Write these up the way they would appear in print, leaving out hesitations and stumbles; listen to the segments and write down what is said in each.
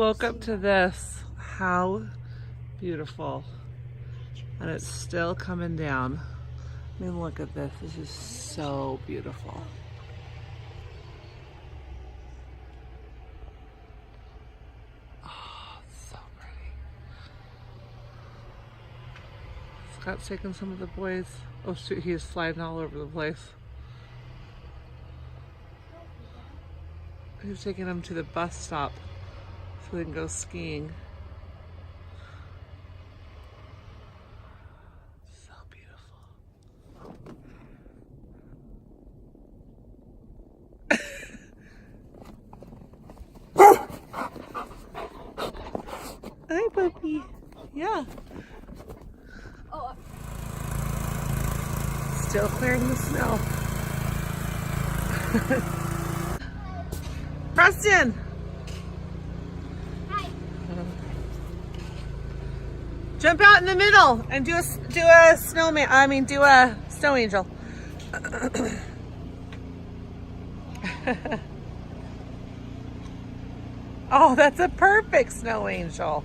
woke up to this. How beautiful. And it's still coming down. I mean, look at this. This is so beautiful. Oh, it's so pretty. Scott's taking some of the boys. Oh shoot, he is sliding all over the place. He's taking them to the bus stop so they can go skiing. So beautiful. Hi, puppy. Yeah. Still clearing the snow. Preston! Hi. Jump out in the middle and do a snowman. I mean, do a snow angel. Oh, that's a perfect snow angel.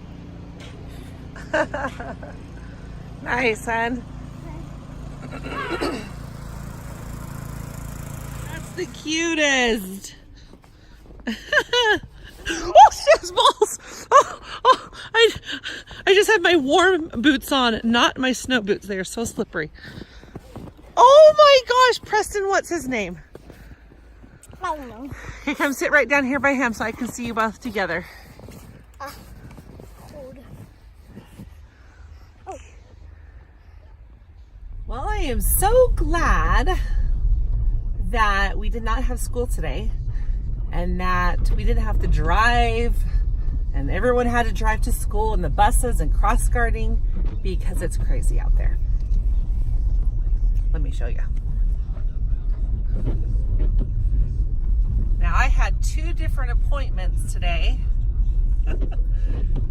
Nice, hon. That's the cutest. Oh, shoes balls! Oh, I just had my warm boots on, not my snow boots. They are so slippery. Oh my gosh, Preston, what's his name? I don't know. Hey, come sit right down here by him so I can see you both together. Well, I am so glad that we did not have school today and that we didn't have to drive and everyone had to drive to school and the buses and cross guarding because it's crazy out there. Let me show you. Now I had 2 different appointments today.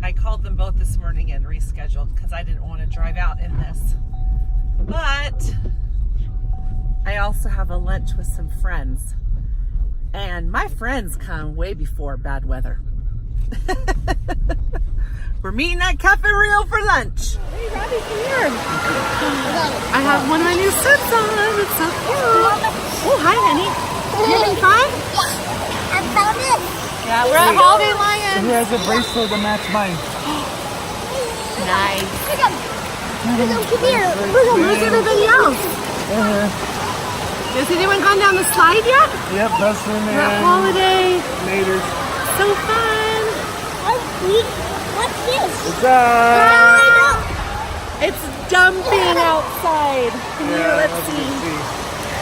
I called them both this morning and rescheduled because I didn't want to drive out in this. But I also have a lunch with some friends. And my friends come way before bad weather. We're meeting at Cafe Rio for lunch. Hey, Robbie, come here. I have one of my new suits on. It's so cute. Oh, hi, honey. You having fun? I found it. Yeah, we're at Holiday Lion. Who has a bracelet to match mine? Nice. Come here. Where's everybody else? Has anyone gone down the slide yet? Yep, Dustin We're at and Holiday. Nader. So fun. What's this? What's up? It's dumping outside. Here, let's see.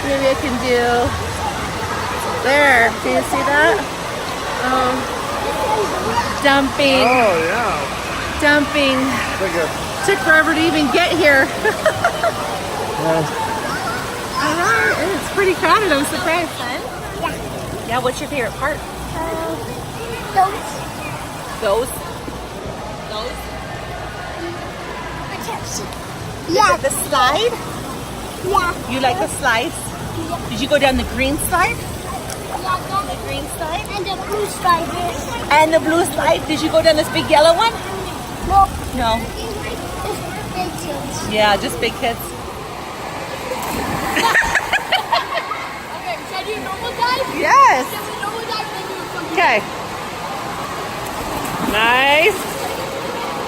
Maybe I can do. There. Can you see that? Dumping. Oh, yeah. Dumping. Like a, Took forever to even get here. yeah. All right. It's pretty crowded. I'm surprised. Fun? Yeah. Yeah. What's your favorite part? Those. Those. Yeah. The slide? Yeah. You like the slides? Yeah. Did you go down the green slide? Yeah. The green slide? And the blue slide. And the blue slide? Did you go down this big yellow one? No. No. It's big kids. Yeah, just big kids. Okay, should I do a normal dive? Yes. Should I do a normal dive and then do a funky Okay. Nice.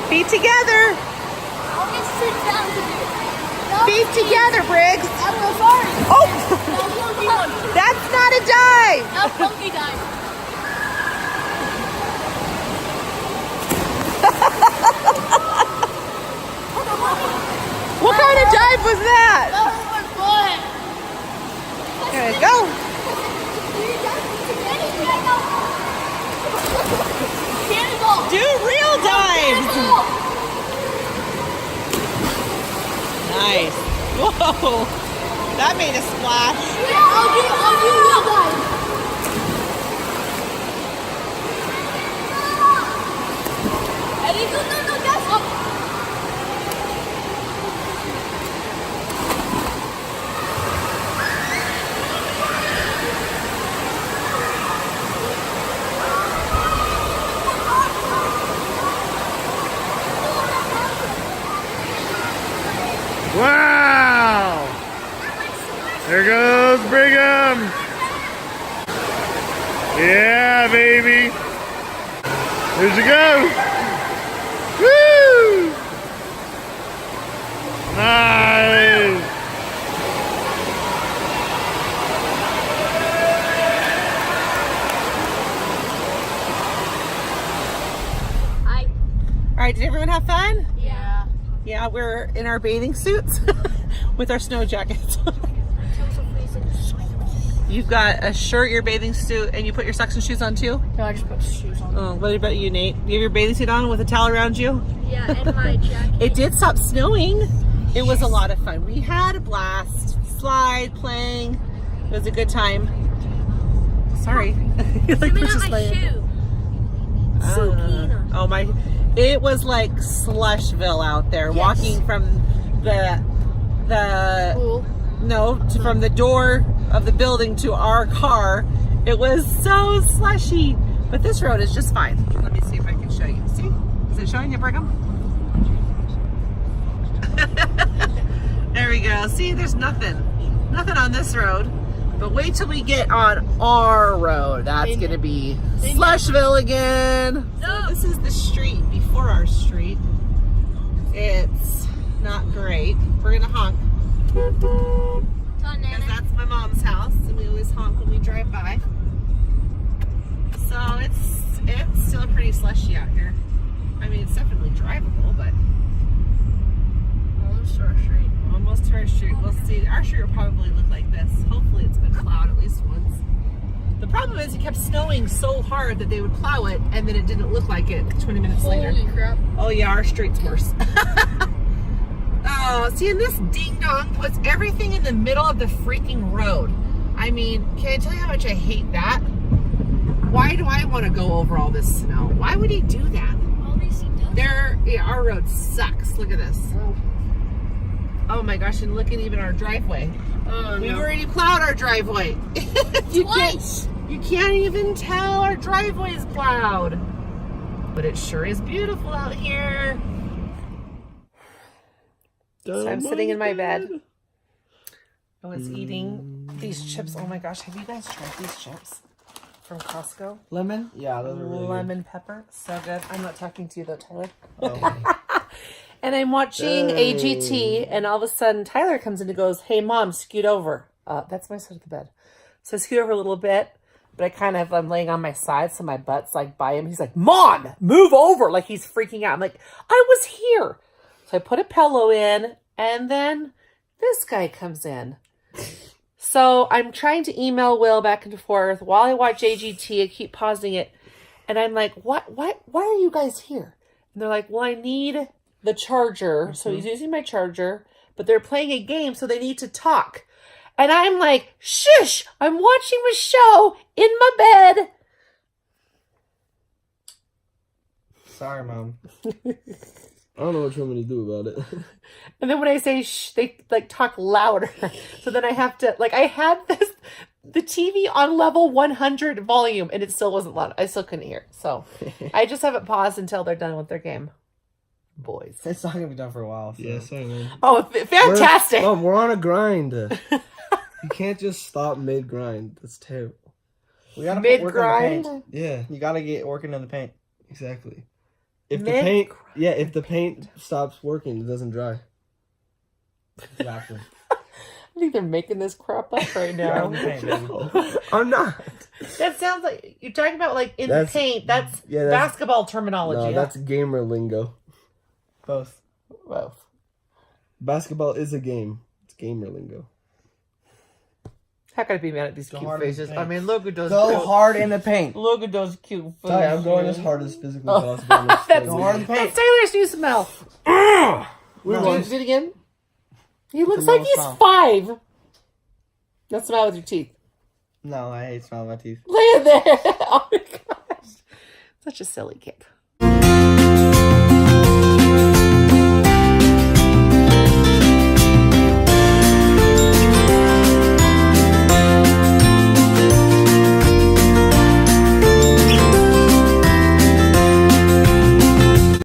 Feet together. I'll just sit down to do it. Feet together, Briggs. I'm so sorry. Oh, That was funky one. that's not a dive. That was funky dive. What kind of dive was that? That was fun. There we go. Cannonball. Do real dives. Cannonball. Nice. Whoa. That made a splash. Yeah, I'll do real dive. Ready? No, that's up. Wow! There goes Brigham! Yeah, baby! Here she goes! Woo! Nice! Hi. All right, did everyone have fun? Yeah. Yeah, we're in our bathing suits with our snow jackets. You've got a shirt, your bathing suit, and you put your socks and shoes on too? No, I just put shoes on. Oh, what about you, Nate? You have your bathing suit on with a towel around you? Yeah, and my jacket. It did stop snowing. It was a lot of fun. We had a blast. Slide, playing. It was a good time. Sorry. You like Zooming out pushes my shoe. So peanut. Oh my, it was like Slushville out there. Yes. Walking from the Cool. from the door of the building to our car. It was so slushy, but this road is just fine. Let me see if I can show you. See, is it showing you, Brigham? There we go. See, there's nothing on this road. But wait till we get on our road. That's gonna be Slushville again. So this is the street before our street. It's not great. We're gonna honk because that's my mom's house, and we always honk when we drive by. So it's still pretty slushy out here. I mean, it's definitely drivable, but Almost to our street. almost to our street. We'll see. Our street will probably look like this. Hopefully it's been plowed at least once. The problem is it kept snowing so hard that they would plow it, and then it didn't look like it 20 minutes later. Holy crap. Oh yeah, our street's worse. Oh, see, and this ding dong puts everything in the middle of the freaking road. I mean, can I tell you how much I hate that? Why do I want to go over all this snow? Why would he do that? All these things. Our road sucks. Look at this. Oh my gosh, and look at even our driveway. Oh, We've no. already plowed our driveway. Twice. You can't even tell our driveway is plowed. But it sure is beautiful out here. So I'm sitting in my bed. I was eating these chips. Oh my gosh, have you guys tried these chips from Costco? Lemon? Yeah, those are really Lemon pepper. So good. I'm not talking to you though, Tyler. good. Oh. And I'm watching AGT, and all of a sudden Tyler comes in and goes, "Hey mom, scoot over." That's my side of the bed. So I scoot over a little bit, but I'm laying on my side, so my butt's like by him. He's like, "Mom, move over!" Like he's freaking out. I'm like, "I was here." So I put a pillow in, and then this guy comes in. So I'm trying to email Will back and forth while I watch AGT. I keep pausing it, and I'm like, "What? Why are you guys here?" And they're like, "Well, I need the charger." So he's using my charger, but they're playing a game, so they need to talk. And I'm like, "Shush! I'm watching a show in my bed." Sorry, Mom. I don't know what you want me to do about it. And then when I say shh, they like talk louder. So then I have to I had the TV on level 100 volume, and it still wasn't loud. I still couldn't hear. So I just have it paused until they're done with their game. Boys. It's not going to be done for a while. So. Yeah, sorry, man. Oh, fantastic. Mom, we're on a grind. You can't just stop mid-grind. That's terrible. We gotta Mid-grind? Yeah, You got to get working in the paint. exactly. If the paint stops working, it doesn't dry. Exactly. I think they're making this crap up right now. I'm not. That sounds like you're talking about like in the That's- paint. That's yeah, that's- basketball terminology. No, that's gamer lingo. Both. Both. Basketball is a game. It's gamer lingo. How can I be mad at these cute hard in the faces? paint. I mean, look at those. Go cute, hard in the paint. Look at those cute faces. Sorry, I'm going as hard as physically possible. on this That's, thing. Go hard in the paint. that's Taylor's new smell. We Do won. it again. He looks a like little he's smell. 5. Now smile with your teeth. No, I hate smelling my teeth. Look at there. Oh my gosh. Such a silly kid.